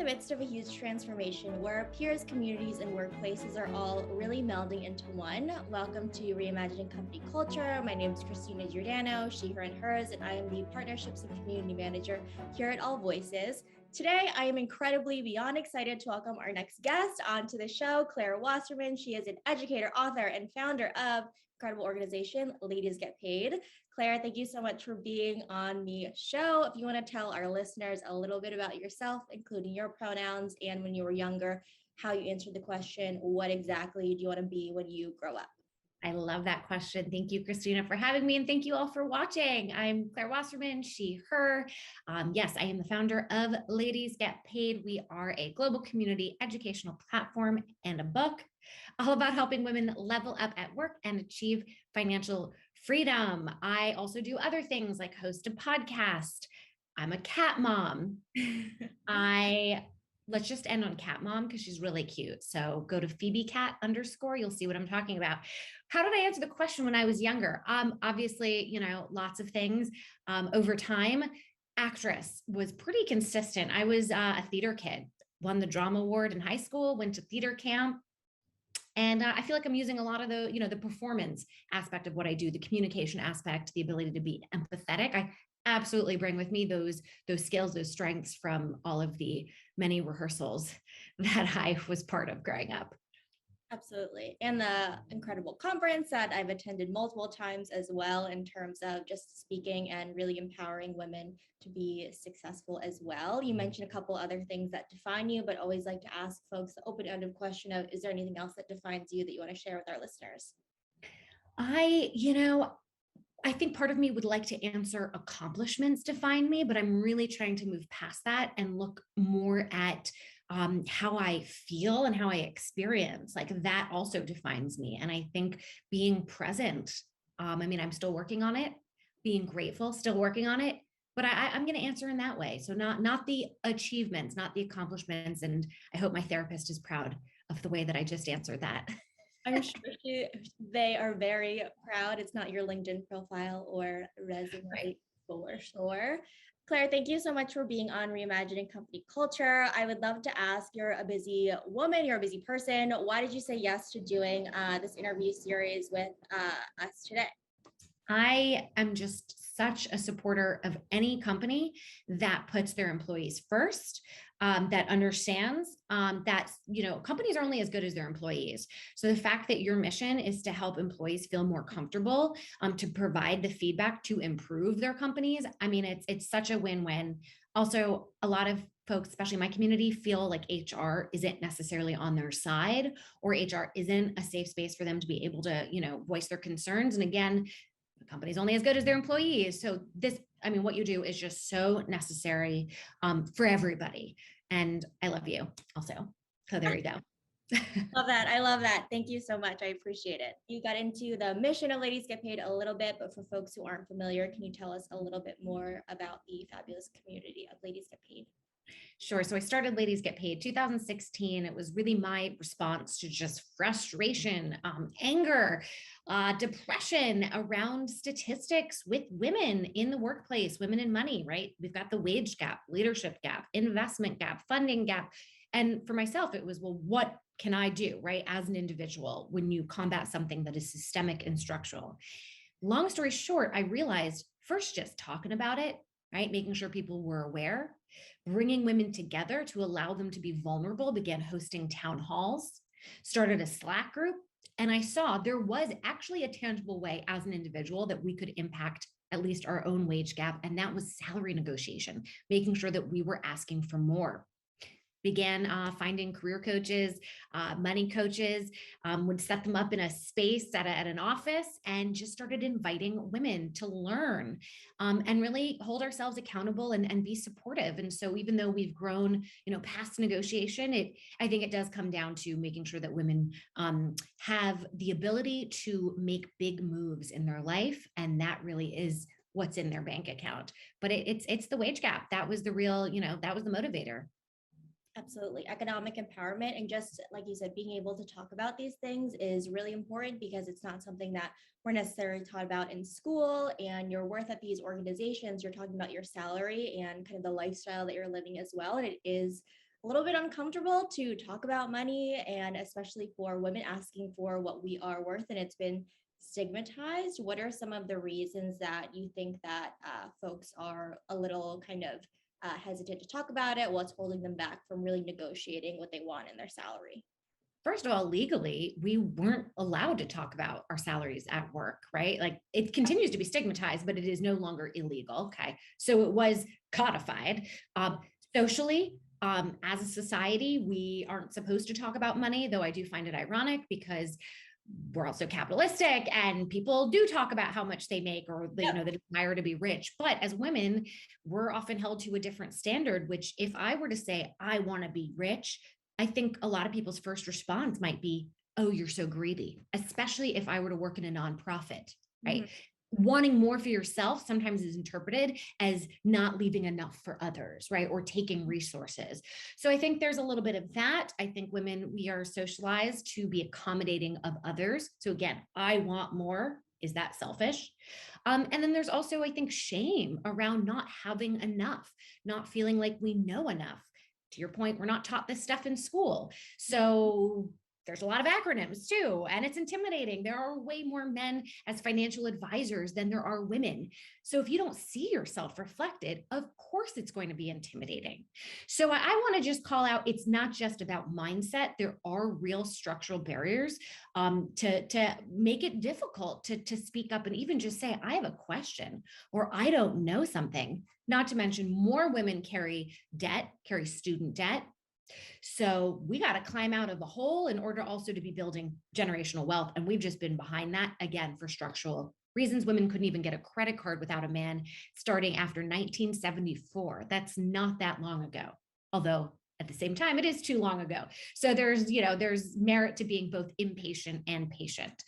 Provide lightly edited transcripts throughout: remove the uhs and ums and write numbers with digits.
midst of a huge transformation where our peers, communities, and workplaces are all really melding into one. Welcome to Reimagining Company Culture. My name is Christina Giordano, she, her, and hers, and I am the Partnerships and Community Manager here at AllVoices. Today, I am incredibly beyond excited to welcome our next guest onto the show, Claire Wasserman. She is an educator, author, and founder of incredible organization, Ladies Get Paid. Claire, thank you so much for being on the show. If you want to tell our listeners a little bit about yourself, including your pronouns and when you were younger, how you answered the question, what exactly do you want to be when you grow up? I love that question. Thank you, Christina, for having me. And thank you all for watching. I'm Claire Wasserman, she, her. Yes, I am the founder of Ladies Get Paid. We are a global community educational platform and a book all about helping women level up at work and achieve financial freedom. I also do other things like host a podcast. I'm a cat mom. Let's just end on cat mom because she's really cute. So go to PhoebeCat_, you'll see what I'm talking about. How did I answer the question when I was younger? Obviously, lots of things. Over time, actress was pretty consistent. I was a theater kid, won the drama award in high school, went to theater camp. And I feel like I'm using a lot of the performance aspect of what I do, the communication aspect, the ability to be empathetic. I absolutely bring with me those skills, those strengths from all of the many rehearsals that I was part of growing up. Absolutely. And the incredible conference that I've attended multiple times as well, in terms of just speaking and really empowering women to be successful as well. You mentioned a couple other things that define you, but always like to ask folks the open-ended question of, is there anything else that defines you that you want to share with our listeners? I think part of me would like to answer accomplishments define me, but I'm really trying to move past that and look more at how I feel and how I experience. Like that also defines me. And I think being present, I'm still working on it, being grateful, still working on it, but I'm going to answer in that way. So not the achievements, not the accomplishments. And I hope my therapist is proud of the way that I just answered that. I'm sure they are very proud. It's not your LinkedIn profile or resume, right, for sure. Claire, thank you so much for being on Reimagining Company Culture. I would love to ask, you're a busy woman, you're a busy person. Why did you say yes to doing this interview series with us today? I am just such a supporter of any company that puts their employees first, that understands that, companies are only as good as their employees. So the fact that your mission is to help employees feel more comfortable, to provide the feedback to improve their companies. It's such a win-win. Also, a lot of folks, especially my community, feel like HR isn't necessarily on their side, or HR isn't a safe space for them to be able to, voice their concerns. And again, the company's only as good as their employees. So what you do is just so necessary for everybody. And I love you also. So there you go. Love that. I love that. Thank you so much. I appreciate it. You got into the mission of Ladies Get Paid a little bit, but for folks who aren't familiar, can you tell us a little bit more about the fabulous community of Ladies Get Paid? Sure. So I started Ladies Get Paid 2016. It was really my response to just frustration, anger, depression around statistics with women in the workplace, women in money, right? We've got the wage gap, leadership gap, investment gap, funding gap. And for myself, it was, well, what can I do, right? As an individual, when you combat something that is systemic and structural. Long story short, I realized first just talking about it, right? Making sure people were aware, bringing women together to allow them to be vulnerable, began hosting town halls, started a Slack group. And I saw there was actually a tangible way as an individual that we could impact at least our own wage gap. And that was salary negotiation, making sure that we were asking for more. Began finding career coaches, money coaches, would set them up in a space at an office, and just started inviting women to learn and really hold ourselves accountable and be supportive. And so even though we've grown, past negotiation, I think it does come down to making sure that women have the ability to make big moves in their life. And that really is what's in their bank account. But it's the wage gap. That was the real, that was the motivator. Absolutely. Economic empowerment, and just like you said, being able to talk about these things is really important, because it's not something that we're necessarily taught about in school. And your worth at these organizations, you're talking about your salary and kind of the lifestyle that you're living as well. And it is a little bit uncomfortable to talk about money, and especially for women asking for what we are worth, and it's been stigmatized. What are some of the reasons that you think that folks are a little kind of hesitant to talk about it? What's holding them back from really negotiating what they want in their salary? First of all, legally, we weren't allowed to talk about our salaries at work, right? Like it continues to be stigmatized, but it is no longer illegal. Okay. So it was codified. Socially, as a society, we aren't supposed to talk about money, though I do find it ironic because we're also capitalistic and people do talk about how much they make or the, the desire to be rich. But as women, we're often held to a different standard, which if I were to say, I want to be rich, I think a lot of people's first response might be, oh, you're so greedy, especially if I were to work in a nonprofit, right? Mhm. Wanting more for yourself sometimes is interpreted as not leaving enough for others, right? Or taking resources. So I think there's a little bit of that. I think women, we are socialized to be accommodating of others. So again, I want more. Is that selfish? And then there's also, I think, shame around not having enough, not feeling like we know enough. To your point, we're not taught this stuff in school. So there's a lot of acronyms too, and it's intimidating. There are way more men as financial advisors than there are women. So if you don't see yourself reflected, of course it's going to be intimidating. So I want to just call out, it's not just about mindset. There are real structural barriers to make it difficult to speak up and even just say, I have a question or I don't know something. Not to mention more women carry debt, carry student debt. So we got to climb out of the hole in order also to be building generational wealth. And we've just been behind that again for structural reasons. Women couldn't even get a credit card without a man starting after 1974. That's not that long ago. Although at the same time, it is too long ago. So there's merit to being both impatient and patient.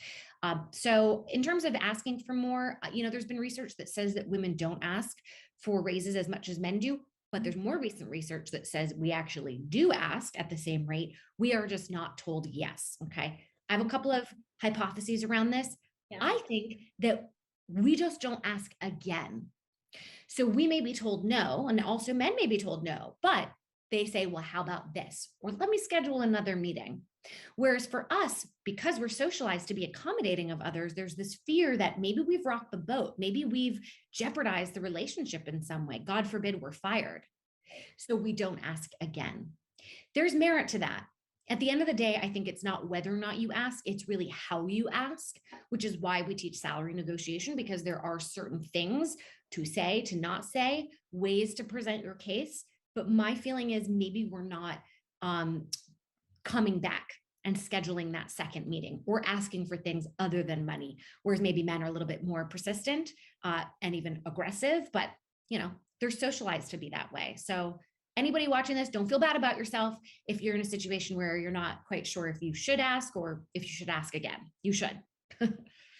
So in terms of asking for more, there's been research that says that women don't ask for raises as much as men do. But there's more recent research that says we actually do ask at the same rate. We are just not told yes. Okay. I have a couple of hypotheses around this. Yeah. I think that we just don't ask again. So we may be told no, and also men may be told no, but they say, well, how about this? Or let me schedule another meeting. Whereas for us, because we're socialized to be accommodating of others, there's this fear that maybe we've rocked the boat. Maybe we've jeopardized the relationship in some way. God forbid we're fired. So we don't ask again. There's merit to that. At the end of the day, I think it's not whether or not you ask, it's really how you ask, which is why we teach salary negotiation, because there are certain things to say, to not say, ways to present your case. But my feeling is maybe we're not coming back and scheduling that second meeting or asking for things other than money, whereas maybe men are a little bit more persistent and even aggressive, but they're socialized to be that way. So anybody watching this, don't feel bad about yourself if you're in a situation where you're not quite sure if you should ask or if you should ask again. You should.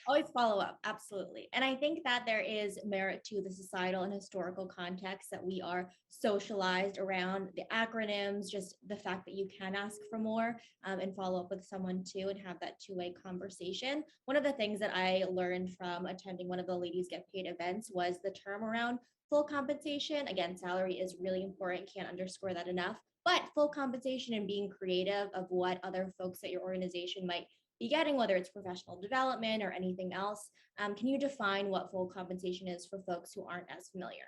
Always follow up. Absolutely. And I think that there is merit to the societal and historical context that we are socialized around the acronyms, just the fact that you can ask for more and follow up with someone too and have that two-way conversation. One of the things that I learned from attending one of the Ladies Get Paid events was the term around full compensation. Again, salary is really important. Can't underscore that enough. But full compensation and being creative of what other folks at your organization might be getting, whether it's professional development or anything else. Can you define what full compensation is for folks who aren't as familiar?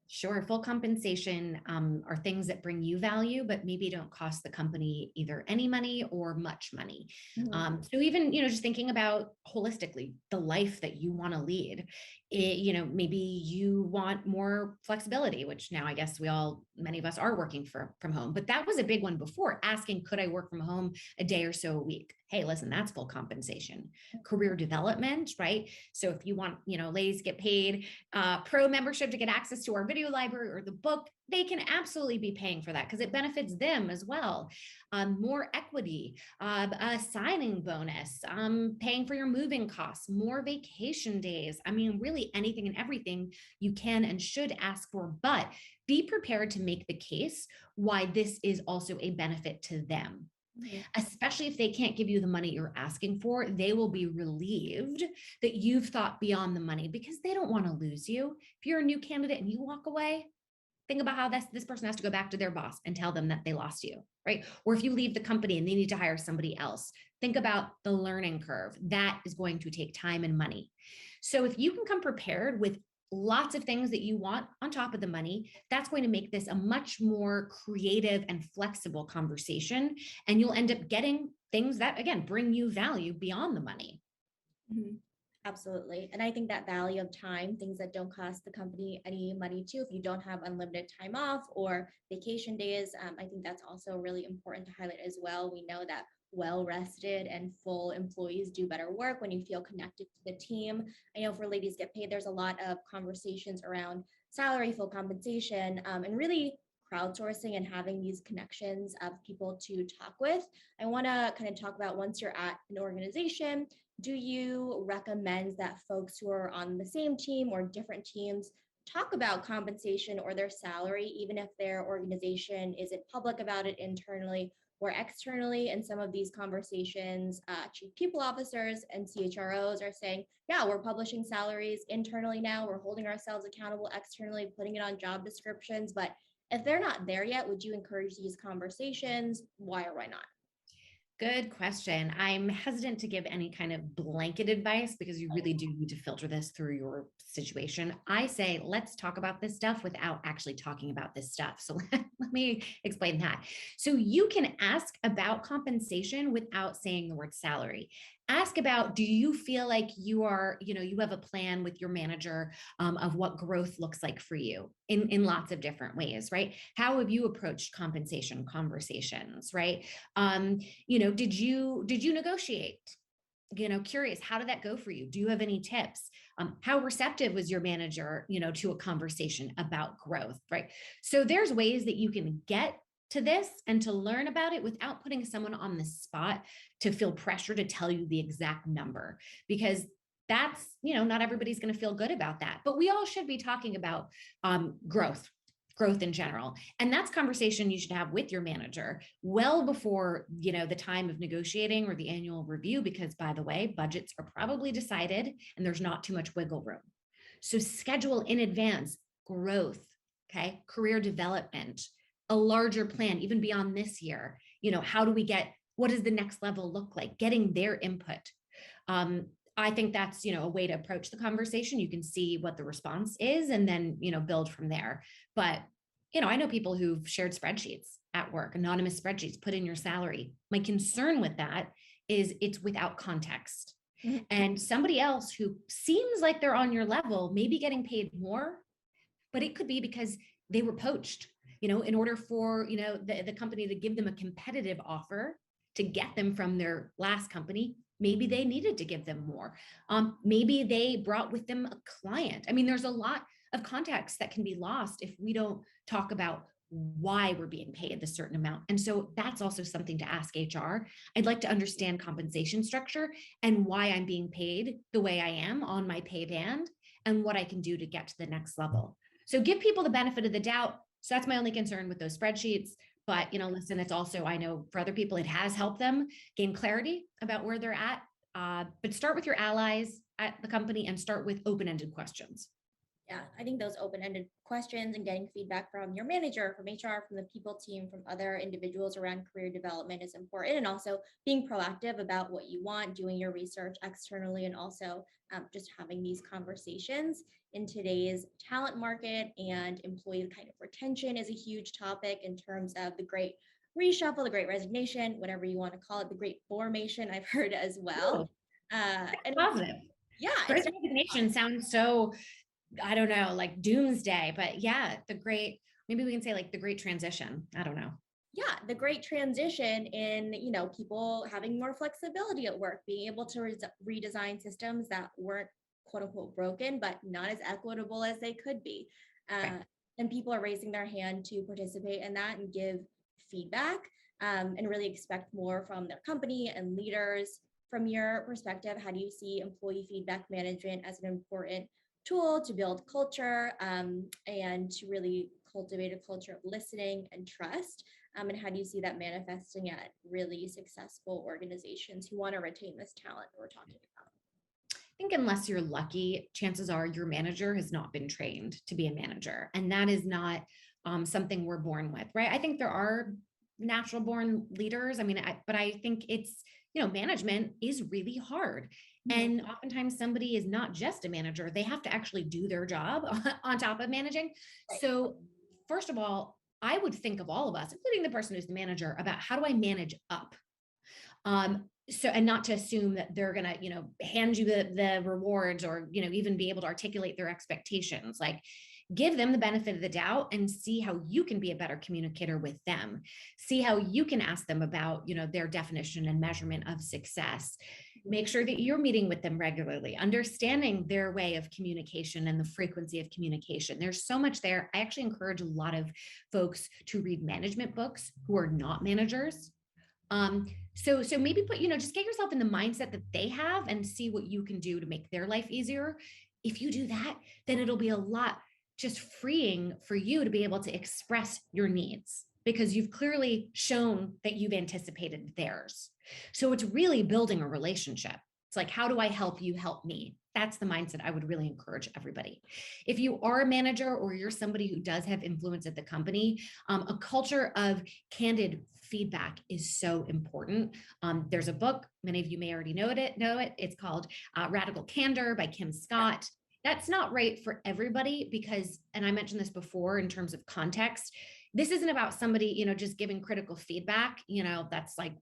Sure. Full compensation are things that bring you value, but maybe don't cost the company either any money or much money. Mhm. So even, just thinking about holistically the life that you want to lead, maybe you want more flexibility, which now I guess many of us are working from home, but that was a big one before, asking, could I work from home a day or so a week? Hey, listen, that's full compensation. Career development, right? So if you want, ladies get paid pro membership to get access to our video library or the book, they can absolutely be paying for that because it benefits them as well. More equity, a signing bonus, paying for your moving costs, more vacation days. I mean, really anything and everything you can and should ask for, but be prepared to make the case why this is also a benefit to them. Mhm. Especially if they can't give you the money you're asking for, they will be relieved that you've thought beyond the money because they don't want to lose you. If you're a new candidate and you walk away, think about how this person has to go back to their boss and tell them that they lost you, right? Or if you leave the company and they need to hire somebody else, think about the learning curve. That is going to take time and money. So if you can come prepared with lots of things that you want on top of the money, that's going to make this a much more creative and flexible conversation. And you'll end up getting things that, again, bring you value beyond the money. Mhm. Absolutely. And I think that value of time, things that don't cost the company any money too, if you don't have unlimited time off or vacation days, I think that's also really important to highlight as well. We know that well rested and full employees do better work when you feel connected to the team. I know for Ladies Get Paid, there's a lot of conversations around salary, full compensation, and really crowdsourcing and having these connections of people to talk with. I want to kind of talk about once you're at an organization, do you recommend that folks who are on the same team or different teams talk about compensation or their salary, even if their organization isn't public about it internally or externally? And some of these conversations, chief people officers and CHROs are saying, yeah, we're publishing salaries internally now, we're holding ourselves accountable externally, putting it on job descriptions. But if they're not there yet, would you encourage these conversations? Why or why not? Good question. I'm hesitant to give any kind of blanket advice because you really do need to filter this through your situation. I say, let's talk about this stuff without actually talking about this stuff. So let me explain that. So you can ask about compensation without saying the word salary. Ask about, do you feel like you are, you have a plan with your manager of what growth looks like for you in lots of different ways, right? How have you approached compensation conversations, right? Did you negotiate? Curious, how did that go for you? Do you have any tips? How receptive was your manager, to a conversation about growth, right? So there's ways that you can get to this and to learn about it without putting someone on the spot to feel pressure to tell you the exact number, because that's, not everybody's going to feel good about that. But we all should be talking about growth in general. And that's conversation you should have with your manager well before, the time of negotiating or the annual review, because by the way, budgets are probably decided and there's not too much wiggle room. So schedule in advance growth, okay? Career development, a larger plan, even beyond this year. How do we what does the next level look like? Getting their input. I think that's, a way to approach the conversation. You can see what the response is and then, build from there. But, I know people who've shared spreadsheets at work, anonymous spreadsheets, put in your salary. My concern with that is it's without context. Mhm. And somebody else who seems like they're on your level may be getting paid more, but it could be because they were poached, in order for, the company to give them a competitive offer to get them from their last company. Maybe they needed to give them more. Maybe they brought with them a client. I mean, there's a lot of context that can be lost if we don't talk about why we're being paid the certain amount. And so that's also something to ask HR. I'd like to understand compensation structure and why I'm being paid the way I am on my pay band and what I can do to get to the next level. So give people the benefit of the doubt. So that's my only concern with those spreadsheets. But, listen, it's also, I know for other people, it has helped them gain clarity about where they're at. But start with your allies at the company and start with open-ended questions. Yeah, I think those open-ended questions and getting feedback from your manager, from HR, from the people team, from other individuals around career development is important. And also being proactive about what you want, doing your research externally, and also just having these conversations. In today's talent market and employee kind of retention is a huge topic in terms of the great reshuffle, the great resignation, whatever you want to call it, the great formation, I've heard as well. Ooh, And positive. yeah, it's Great resignation sounds so, I don't know, like doomsday, but yeah, maybe we can say like the great transition. I don't know. yeah, the great transition in, people having more flexibility at work, being able to redesign systems that weren't quote unquote broken, but not as equitable as they could be. Right. And people are raising their hand to participate in that and give feedback, and really expect more from their company and leaders. From your perspective, how do you see employee feedback management as an important tool to build culture, and to really cultivate a culture of listening and trust? And how do you see that manifesting at really successful organizations who want to retain this talent we're talking about? I think unless you're lucky, chances are your manager has not been trained to be a manager. And that is not something we're born with, right? I think there are natural born leaders. But I think it's, management is really hard. And oftentimes somebody is not just a manager, they have to actually do their job on top of managing. Right. So, first of all, I would think of all of us, including the person who's the manager, about how do I manage up? And not to assume that they're going to, hand you the rewards or, even be able to articulate their expectations. Like, give them the benefit of the doubt and see how you can be a better communicator with them. See how you can ask them about, their definition and measurement of success. Make sure that you're meeting with them regularly, understanding their way of communication and the frequency of communication. There's so much there. I actually encourage a lot of folks to read management books who are not managers. So maybe just get yourself in the mindset that they have and see what you can do to make their life easier. If you do that, then it'll be a lot just freeing for you to be able to express your needs because you've clearly shown that you've anticipated theirs. So it's really building a relationship. It's like, how do I help you help me? That's the mindset I would really encourage everybody. If you are a manager or you're somebody who does have influence at the company, a culture of candid feedback is so important. There's a book, many of you may already know it. It's called Radical Candor by Kim Scott. That's not right for everybody because, and I mentioned this before in terms of context, this isn't about somebody, just giving critical feedback, that's like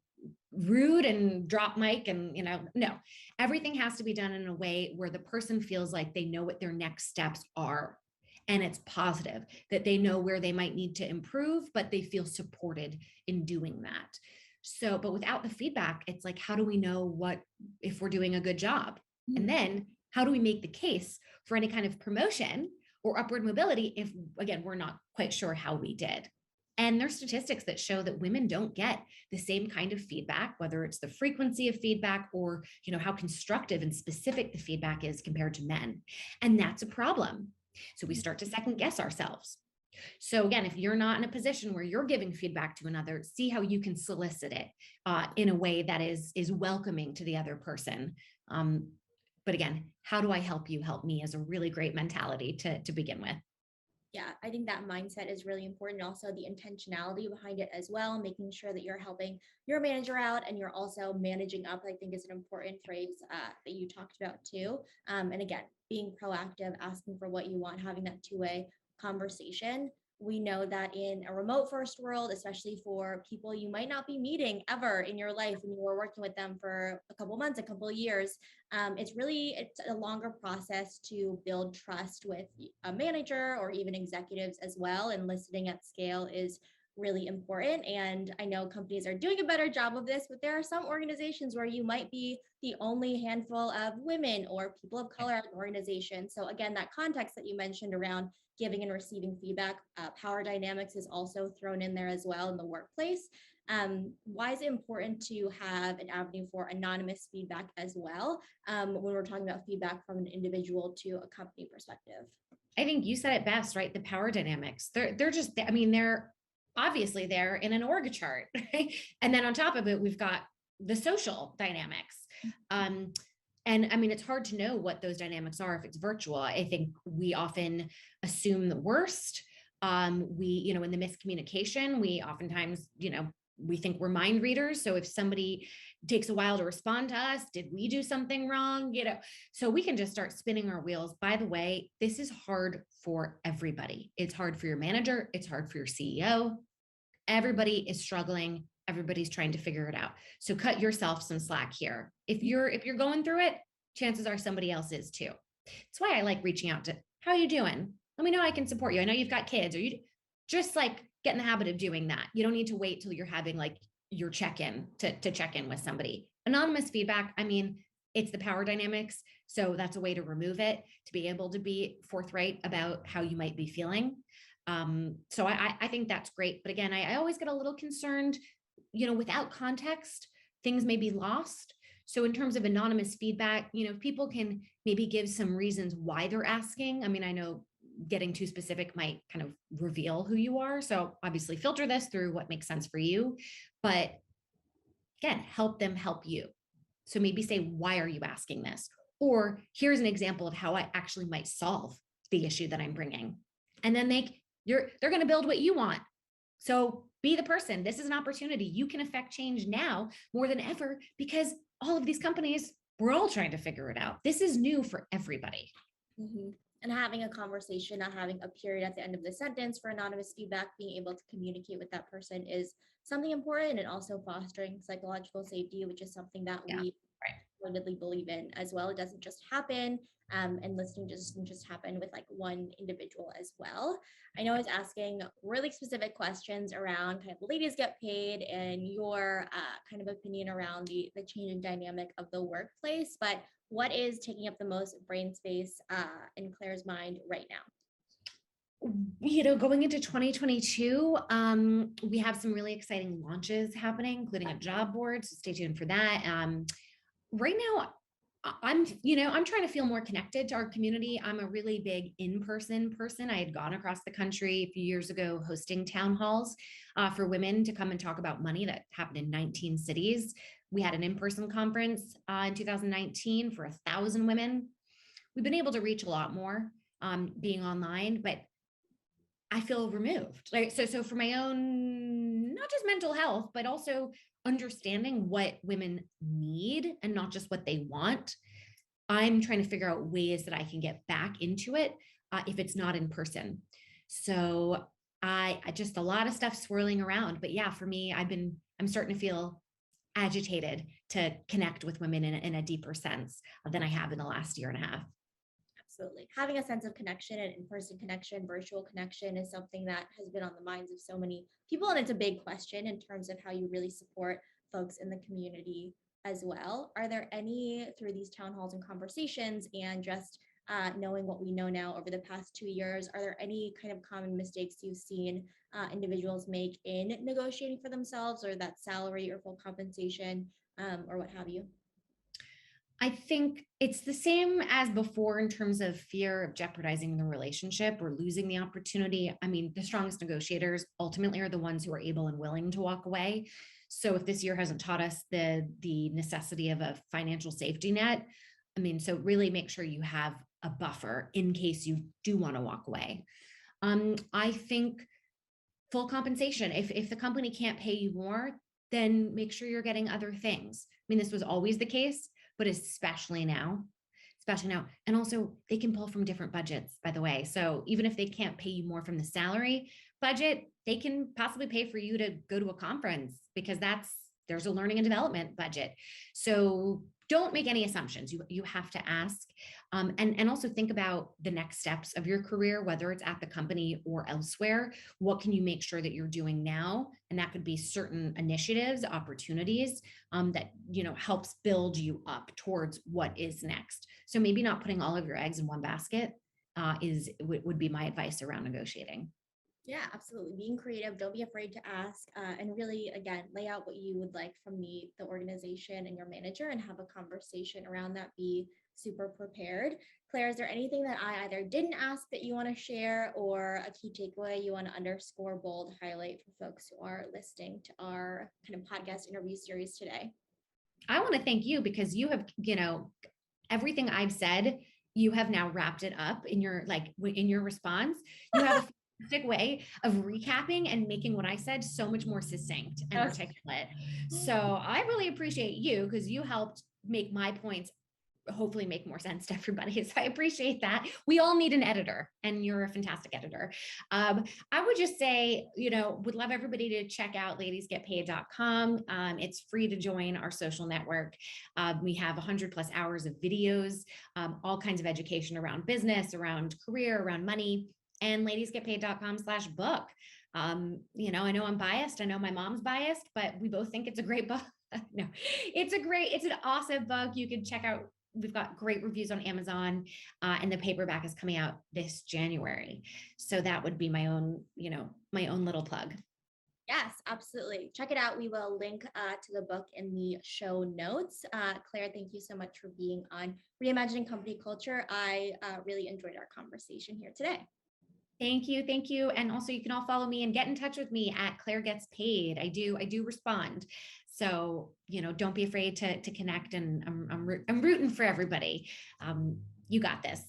rude and drop mic and, no, everything has to be done in a way where the person feels like they know what their next steps are. And it's positive that they know where they might need to improve, but they feel supported in doing that. So, but without the feedback, it's like, how do we know if we're doing a good job? And then how do we make the case for any kind of promotion or upward mobility if, again, we're not quite sure how we did? And there's statistics that show that women don't get the same kind of feedback, whether it's the frequency of feedback or, how constructive and specific the feedback is compared to men. And that's a problem. So we start to second guess ourselves. So again, if you're not in a position where you're giving feedback to another, see how you can solicit it in a way that is welcoming to the other person. But again, how do I help you help me is a really great mentality to begin with. Yeah, I think that mindset is really important. Also, the intentionality behind it as well, making sure that you're helping your manager out and you're also managing up, I think is an important phrase that you talked about too. And again, being proactive, asking for what you want, having that two-way conversation. We know that in a remote first world, especially for people you might not be meeting ever in your life and you were working with them for a couple months, a couple of years, it's a longer process to build trust with a manager or even executives as well. And listening at scale is really important. And I know companies are doing a better job of this, but there are some organizations where you might be the only handful of women or people of color at an organization. So again, that context that you mentioned around giving and receiving feedback, power dynamics is also thrown in there as well in the workplace. Why is it important to have an avenue for anonymous feedback as well when we're talking about feedback from an individual to a company perspective? I think you said it best, right? The power dynamics. They're obviously there in an org chart, right? And then on top of it, we've got the social dynamics. And it's hard to know what those dynamics are if it's virtual. I think we often assume the worst. In the miscommunication, we oftentimes, we think we're mind readers. So if somebody takes a while to respond to us, did we do something wrong? So we can just start spinning our wheels. By the way, this is hard for everybody. It's hard for your manager. It's hard for your CEO. Everybody is struggling. Everybody's trying to figure it out. So cut yourself some slack here. If you're going through it, chances are somebody else is too. That's why I like reaching out to, how are you doing? Let me know I can support you. I know you've got kids, or you just like get in the habit of doing that. You don't need to wait till you're having like your check-in to check in with somebody. Anonymous feedback, it's the power dynamics. So that's a way to remove it, to be able to be forthright about how you might be feeling. So I think that's great. But again, I always get a little concerned, without context, things may be lost. So in terms of anonymous feedback, people can maybe give some reasons why they're asking. I know getting too specific might kind of reveal who you are. So obviously filter this through what makes sense for you, but again, help them help you. So maybe say, why are you asking this? Or here's an example of how I actually might solve the issue that I'm bringing. And then They're going to build what you want. So be the person. This is an opportunity. You can affect change now more than ever because all of these companies, we're all trying to figure it out. This is new for everybody. Mm-hmm. And having a conversation, not having a period at the end of the sentence for anonymous feedback, being able to communicate with that person is something important, and also fostering psychological safety, which is something that Yeah. we Right. wholeheartedly believe in as well. It doesn't just happen, and listening doesn't just happen with like one individual as well. I know I was asking really specific questions around kind of ladies get paid and your kind of opinion around the changing dynamic of the workplace, but what is taking up the most brain space in Claire's mind right now? Going into 2022, we have some really exciting launches happening, including a job board. So stay tuned for that. Right now, I'm trying to feel more connected to our community. I'm a really big in-person person. I had gone across the country a few years ago hosting town halls for women to come and talk about money that happened in 19 cities. We had an in-person conference in 2019 for 1,000 women. We've been able to reach a lot more being online, but I feel removed. So for my own, not just mental health, but also understanding what women need and not just what they want. I'm trying to figure out ways that I can get back into it if it's not in person. So I just a lot of stuff swirling around. But yeah, for me, I'm starting to feel agitated to connect with women in a deeper sense than I have in the last year and a half. Absolutely. Having a sense of connection and in-person connection, virtual connection is something that has been on the minds of so many people. And it's a big question in terms of how you really support folks in the community as well. Are there any, through these town halls and conversations and just knowing what we know now over the past 2 years, are there any kind of common mistakes you've seen individuals make in negotiating for themselves, or that salary or full compensation or what have you? I think it's the same as before in terms of fear of jeopardizing the relationship or losing the opportunity. I mean, the strongest negotiators ultimately are the ones who are able and willing to walk away. So if this year hasn't taught us the necessity of a financial safety net, I mean, so really make sure you have a buffer in case you do want to walk away. I think full compensation. If the company can't pay you more, then make sure you're getting other things. I mean, this was always the case, but especially now. Especially now. And also, they can pull from different budgets, by the way. So even if they can't pay you more from the salary budget, they can possibly pay for you to go to a conference because there's a learning and development budget. So don't make any assumptions. You have to ask, and also think about the next steps of your career, whether it's at the company or elsewhere. What can you make sure that you're doing now? And that could be certain initiatives, opportunities that helps build you up towards what is next. So maybe not putting all of your eggs in one basket would be my advice around negotiating. Yeah, absolutely. Being creative, don't be afraid to ask, and really, again, lay out what you would like from the organization and your manager, and have a conversation around that. Be super prepared. Claire, is there anything that I either didn't ask that you want to share, or a key takeaway you want to underscore, bold, highlight for folks who are listening to our kind of podcast interview series today? I want to thank you because you have, everything I've said, you have now wrapped it up in your response. You have a fantastic way of recapping and making what I said so much more succinct and articulate. So I really appreciate you because you helped make my points hopefully make more sense to everybody. So I appreciate that. We all need an editor, and you're a fantastic editor. I would just say, would love everybody to check out ladiesgetpaid.com. It's free to join our social network. We have 100 plus hours of videos, all kinds of education around business, around career, around money, and ladiesgetpaid.com/book. I know I'm biased. I know my mom's biased, but we both think it's a great book. No, it's an awesome book. You can check out. We've got great reviews on Amazon, and the paperback is coming out this January. So that would be my own little plug. Yes, absolutely. Check it out. We will link to the book in the show notes. Claire, thank you so much for being on Reimagining Company Culture. I really enjoyed our conversation here today. Thank you. Thank you. And also you can all follow me and get in touch with me at Claire Gets Paid. I do respond. So, don't be afraid to connect, and I'm rooting for everybody. You got this.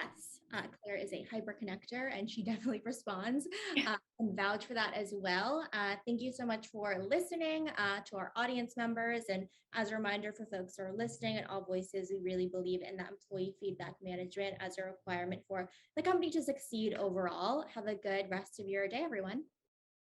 Yes, Claire is a hyper connector and she definitely responds and vouch for that as well. Thank you so much for listening to our audience members. And as a reminder for folks who are listening at AllVoices, we really believe in that employee feedback management as a requirement for the company to succeed overall. Have a good rest of your day, everyone.